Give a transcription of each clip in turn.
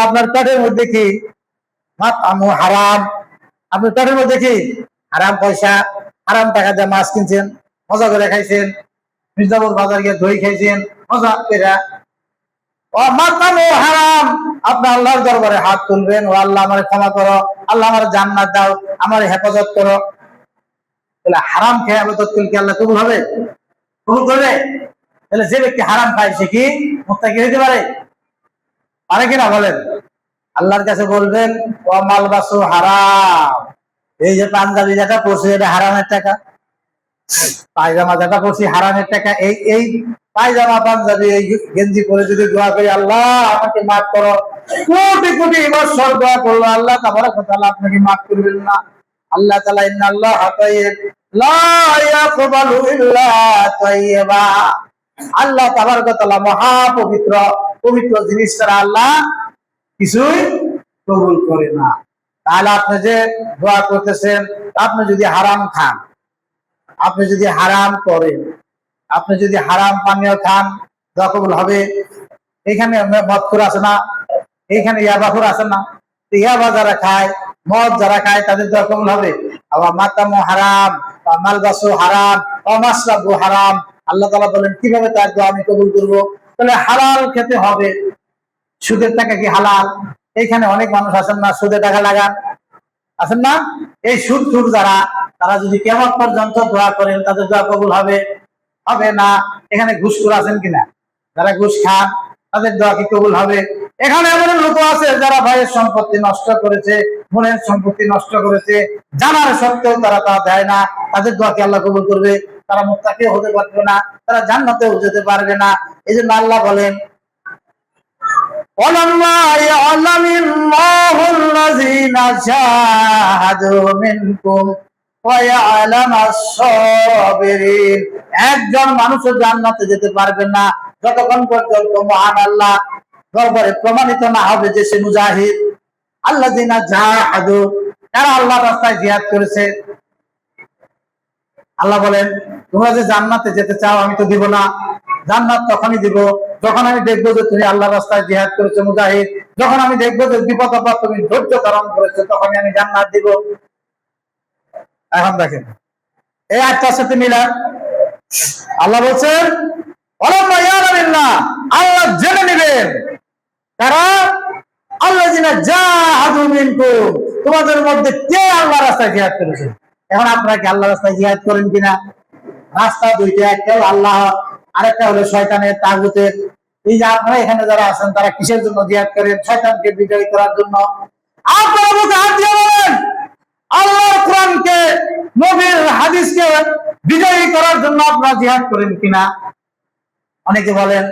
আপনার পেটের মধ্যে কি হারাম, আপনার পেটের মধ্যে কি হারাম পয়সা, হারাম টাকা দিয়ে মাছ কিনছেন, মজা করে খাইছেন, মির্জাপুর বাজার গিয়ে দই খাইছেন মজা করে, হারাম। আপনি আল্লাহর দরবারে হাত তুলবেন, ও আল্লাহ আমার ক্ষমা করো, আল্লাহ আমার জান্নাত দাও, আমার হেফাজত করো। তাহলে হারাম খেয়ে আবাদত করলে কি আল্লাহ কবুল হবে? কবুল করবে? তাহলে যে ব্যক্তি হারাম খায় সে কি মুত্তাকি হইতে পারে? পারে কিনা বলেন? আল্লাহর কাছে বলবেন ও মালবাসু হারাম, এই যে পাঞ্জাবি যেটা পড়ছে এটা হারামের টাকা, পায়জামা যেটা পড়ছি হারামের টাকা, এই পায়জামা পাঞ্জাবি এই গেঞ্জি পরে যদি দোয়া করি আল্লাহ আমাকে মাফ করো, কোটি কোটি বছর দোয়া করলো আল্লাহ তাবারাক ওয়া তাআলা আপনাকে মাফ করবেন না। আল্লাহ তাআলা ইন্নাল্লাহা তাইয়্যিব লা ইয়াকবালু ইল্লা তাইয়্যিবা, আল্লাহ তাবারাক ওয়া তাআলা মহা পবিত্র, পবিত্র জিনিস ছাড়া আল্লাহ কিছুই কবুল করে না। তাহলে আপনি যে দোয়া করতেছেন, আপনি যদি হারাম খান, আপনি যদি হারাম করেন, আপনি যদি হারাম পানীয় খান, দোয়া কবুল হবে? এখানে মদখোর আছে না, এখানে ইয়াবাখোর আছে না, ইয়াবা যারা খায়, মদ যারা খায় তাদের দোয়া কবুল হবে? আবার মাতামু হারাম, মালবাসু হারাম, মাশরাবু হারাম, আল্লাহ তাআলা বলেন কিভাবে তার দোয়া আমি কবুল করব? তাহলে হালাল খেতে হবে। সুদের টাকা কি হালাল? এখানে অনেক মানুষ আছেন না সুদে টাকা লাগান, আছেন না? এই সুদ খুর যারা, তারা যদি কিয়ামত পর্যন্ত দোয়া করেন তাদের দোয়া কবুল হবে? হবে না। এখানে ঘুষখোর আছেন কিনা, যারা ঘুষ খান তাদের দোয়া কি কবুল হবে? এখানে এমন লোক আছে যারা ভাইয়ের সম্পত্তি নষ্ট করেছে, বোনের সম্পত্তি নষ্ট করেছে, জানার সত্ত্বেও তারা তা দেয় না, তাদের দোয়া কি আল্লাহ কবুল করবে? তারা মুত্তাকি হতে পারবে না, তারা জান্নাতেও যেতে পারবে না। এই জন্য আল্লাহ বলেন একজন মানুষও জান্নাতে যেতে পারবে না যতক্ষণ পর্যন্ত মহান আল্লাহ দরবারে প্রমাণিত না হবে যে সে মুজাহিদ। আল্লাযিনা জাহাদু, যারা আল্লাহর রাস্তায় জিহাদ করেছে। আল্লাহ বলেন তোমরা যে জান্নাতে যেতে চাও আমি তো দিব না, জান্নাত তখনই দিব যখন আমি দেখবো যে তুমি আল্লাহর রাস্তায় জিহাদ করেছো মুজাহিদ, যখন আমি দেখবো যে বিপদ আপদ তুমি ধৈর্য ধারণ করেছো তখনই আমি জান্নাত দিব। এখন দেখেন এই আয়াতটার সাথে মিলা আল্লাহ বলছেন আল্লাহ জেনে নেবেন তারা আল্লাযিনা জাহাদু মিনকুম, তোমাদের মধ্যে কে আল্লাহর রাস্তায় জিহাদ করেছে। এখন আপনারা কি আল্লাহর রাস্তায় জিহাদ করেন কিনা? রাস্তা দুইটা, একটা হলো আল্লাহ, আরেকটা হলো শয়তানের, তাগুতের। এই যে আপনারা এখানে যারা আছেন তারা কিসের জন্য জিহাদ করেন? শয়তানকে বিজয় করার জন্য। আপনারা মুখে হাত দিয়ে বলেন আল্লাহর কোরআনকে, নবীর হাদিসকে বিজয়ী করার জন্য আপনারা জিহাদ করেন কিনা? অনেকে বলেন,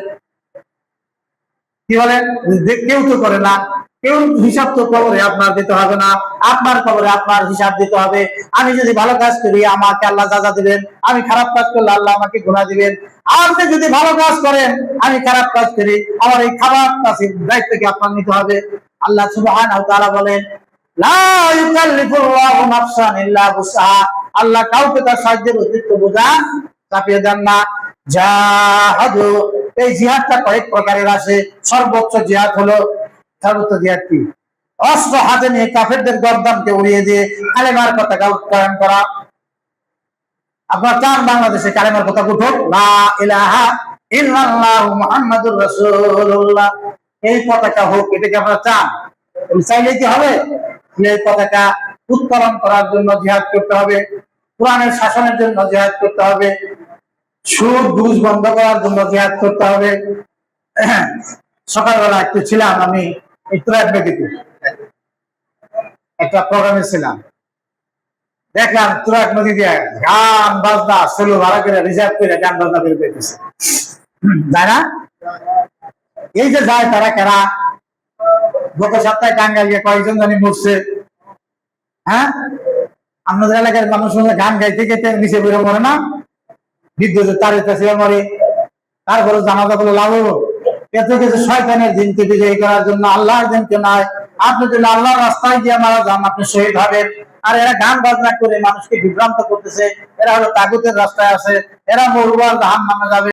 কি বলেন? কেউ তো করে না। কেউ হিসাব তো কবরে আপনার দিতে হবে না, আপনার কবরে আপনার হিসাব দিতে হবে। আমি যদি ভালো কাজ করি আমাকে আল্লাহ সাজা দিবেন, আমি খারাপ কাজ করলে আল্লাহ আমাকে গুনাহ দিবেন। আপনি যদি ভালো কাজ করেন, আমি খারাপ কাজ করি, আমার এই খারাপ কাজের দায়িত্ব কি আপনার নিতে হবে? আল্লাহ সুবহানাহু ওয়া তাআলা বলেন লা ইউকাল্লিফুল্লাহু নাফসান ইল্লা বুসআহা, আল্লাহ কাউকে তার সাধ্যের অতিরিক্ত বোঝা চাপিয়ে দেন না। জাহাদু, এই জিহাদটা কয়েক প্রকারের আছে। সর্বোচ্চ জিহাদ হলো, সর্বোচ্চ জিহাদ কি? অস্ত্র হাতে নিয়ে কাফেরদের গর্দানকে উড়িয়ে দিয়ে কালেমার পতাকা উত্তোলন করা। আপনারা চান বাংলাদেশে কালেমার পতাকা উঠুক, লা ইলাহা ইল্লাল্লাহু মুহাম্মাদুর রাসূলুল্লাহ, এই পতাকা হোক, এটা কি আপনারা চান? চাইলে কি হবে? এই পতাকা উত্তোলন করার জন্য জিহাদ করতে হবে, কোরআনের শাসনের জন্য জিহাদ করতে হবে, সুদ ঘুষ বন্ধ করার জন্য জিহাদ করতে হবে। সকালবেলা একটু ছিলাম আমি একটা প্রোগ্রামে ছিলাম, দেখলাম তুরাগ নদী দিয়ে গান বাজনা সেলু ভাড়া করে রিজার্ভ করে গান বাজনা করে পেতেছে, যায় না? এই যে যায় তারা কারা? গত সপ্তাহে টাঙ্গাইল গিয়ে কয়েকজন জানি মরছে। হ্যাঁ, আপনাদের এলাকার মানুষ গান গাইতে গাইতে নিচে বেরো মরে না, বিদ্যুতের তারে মরে, তারপরে জানাজা বলে লাভ হবো? এত কিছু শয়তানের দিনকে বিজয়ী করার জন্য, আল্লাহর দিনকে নয়। আপনি যদি আল্লাহর রাস্তায় গিয়ে মারা যান আপনি শহীদ হবেন। আর এরা গান বাজনা করে মানুষকে বিভ্রান্ত করতেছে, এরা হলো তাগুতের রাস্তায় আছে, এরা মরুয়ার জাহান্নামে যাবে।